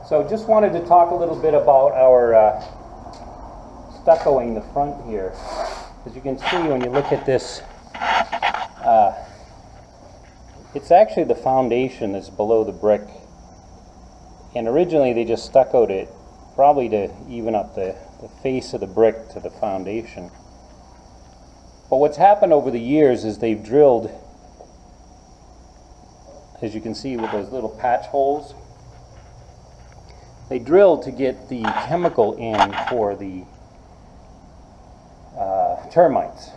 So just wanted to talk a little bit about our stuccoing the front here. As you can see when you look at this, it's actually the foundation that's below the brick. And originally they just stuccoed it probably to even up the face of the brick to the foundation. But what's happened over the years is they've drilled, as you can see with those little patch holes, they drilled to get the chemical in for the termites.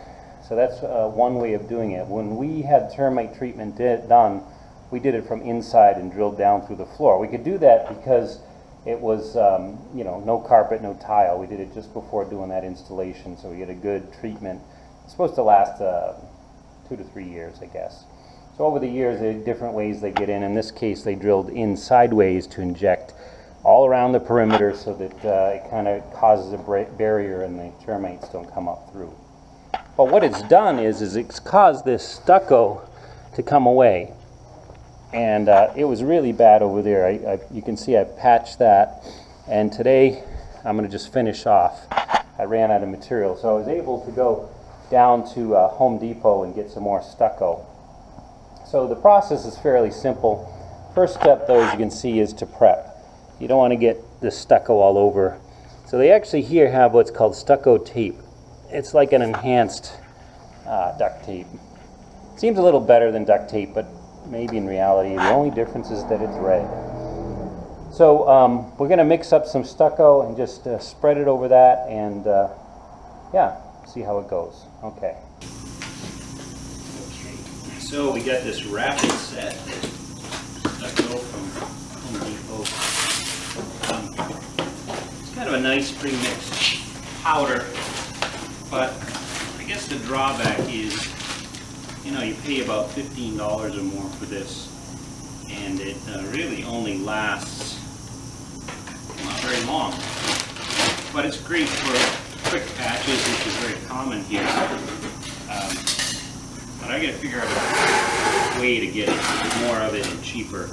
So that's one way of doing it. When we had termite treatment done, we did it from inside and drilled down through the floor. We could do that because it was, you know, no carpet, no tile. We did it just before doing that installation, so we had a good treatment. It's supposed to last 2 to 3 years, I guess. So over the years, there are different ways they get in. In this case, they drilled in sideways to inject all around the perimeter so that it kind of causes a barrier and the termites don't come up through. But what it's done is it's caused this stucco to come away. And it was really bad over there. You can see I patched that, and today I'm going to just finish off. I ran out of material, so I was able to go down to Home Depot and get some more stucco. So the process is fairly simple. First step, though, as you can see, is to prep. You don't want to get the stucco all over. So they actually here have what's called stucco tape. It's like an enhanced duct tape. Seems a little better than duct tape, but maybe in reality the only difference is that it's red. So we're going to mix up some stucco and just spread it over that, and yeah, see how it goes. Okay. So we got this rapid set stucco from Home Depot. It's kind of a nice pre-mixed powder, but I guess the drawback is, you know, you pay about $15 or more for this, and it really only lasts not very long. But it's great for quick patches, which is very common here. But I got to figure out a way to get more of it and cheaper.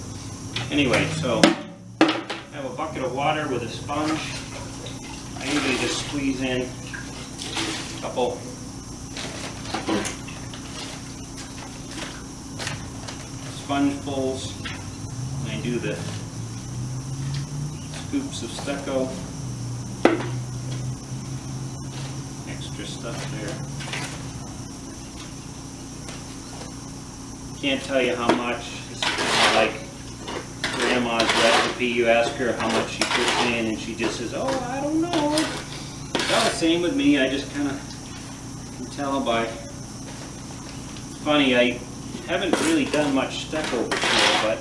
Anyway, so I have a bucket of water with a sponge. I usually just squeeze in a couple spongefuls, and I do the scoops of stucco. Extra stuff there. Can't tell you how much. This is kind of like Grandma's recipe. You ask her how much she puts in, and she just says, "Oh, I don't know." Well, same with me. I just kind of can tell by. It's funny. I haven't really done much stucco before, but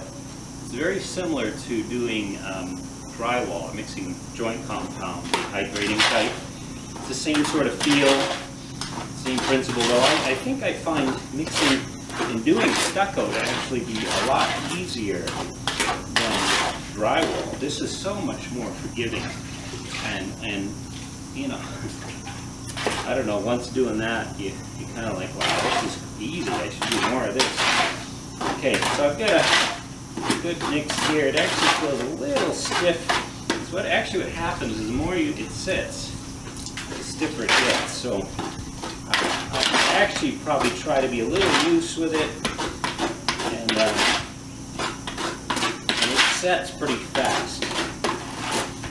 it's very similar to doing drywall, mixing joint compound, hydrating type. It's the same sort of feel, same principle, though I think I find mixing and doing stucco to actually be a lot easier than drywall. This is so much more forgiving, and you know, I don't know, once doing that, you kind of like, wow, this is easy, I should do more of this. Okay, so I've got a good mix here. It actually feels a little stiff. So what happens is the more it sits, the stiffer it gets. So I'll actually probably try to be a little loose with it, and it sets pretty fast,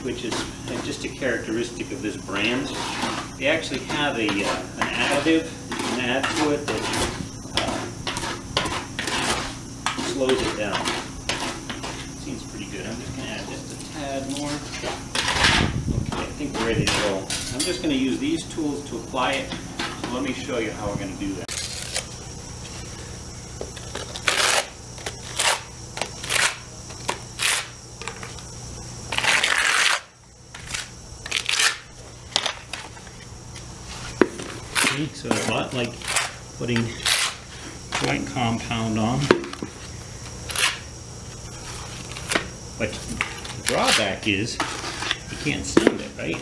which is just a characteristic of this brand. They actually have an additive you can add to it that slows it down. Seems pretty good. I'm just going to add just a tad more. Okay, I think we're ready to go. I'm just going to use these tools to apply it. So let me show you how we're going to do that. So a lot like putting joint compound on, but the drawback is you can't sand it, right?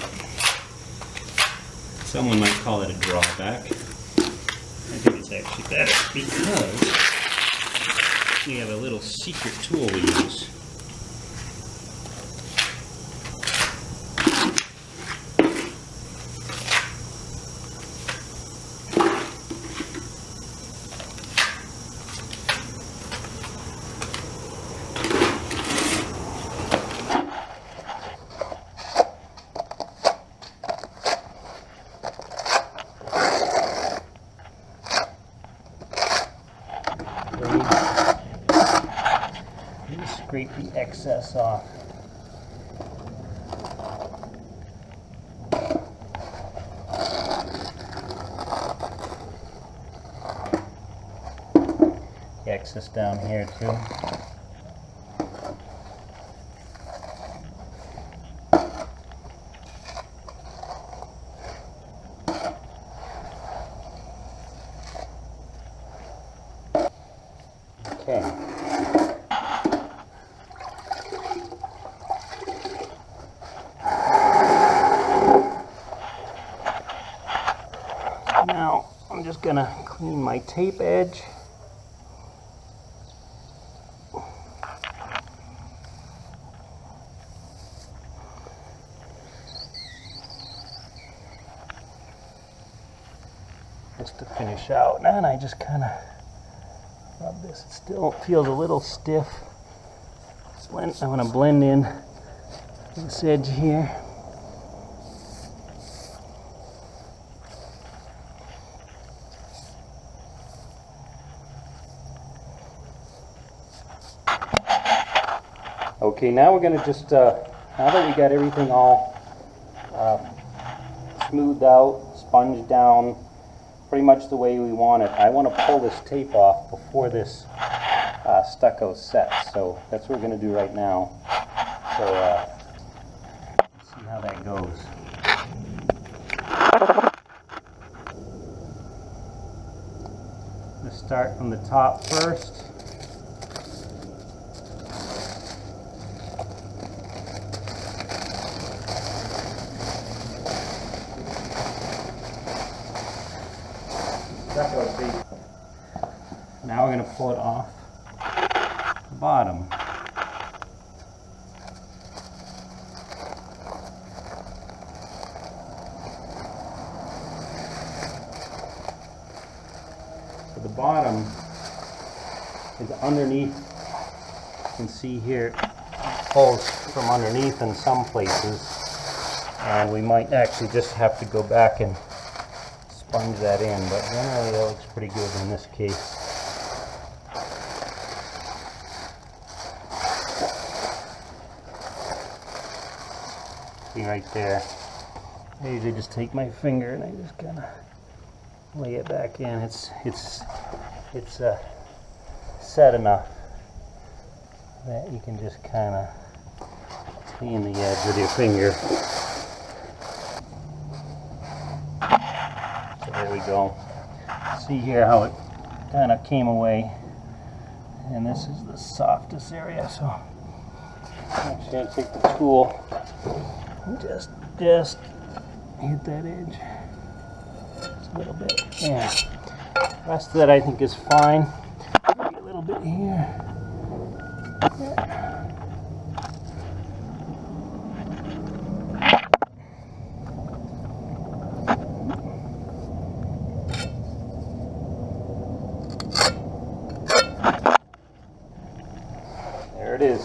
Someone might call it a drawback. I think it's actually better because we have a little secret tool we use. excess off. The excess down here too. Okay. Now I'm just gonna clean my tape edge. Just to finish out, and I just kind of rub this. It still feels a little stiff. I'm going to blend in this edge here. Okay, now we're going to just, now that we got everything all smoothed out, sponged down, pretty much the way we want it, I want to pull this tape off before this stucco sets. So that's what we're going to do right now. So let's see how that goes. Let's start from the top first. Now we're going to pull it off the bottom. So the bottom is underneath. You can see here it pulls from underneath in some places, and we might actually just have to go back and sponge that in, but generally that looks pretty good in this case. See right there, I usually just take my finger and I just kind of lay it back in. It's set enough that you can just kind of clean the edge with your finger. So there we go. See here how it kind of came away, and this is the softest area. So I'm actually going to take the tool and just hit that edge just a little bit. Yeah. The rest of that I think is fine. Maybe a little bit here. Yeah. There it is.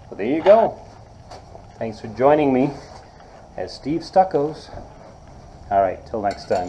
So there you go. Thanks for joining me as Steve Stuccos. Alright, till next time.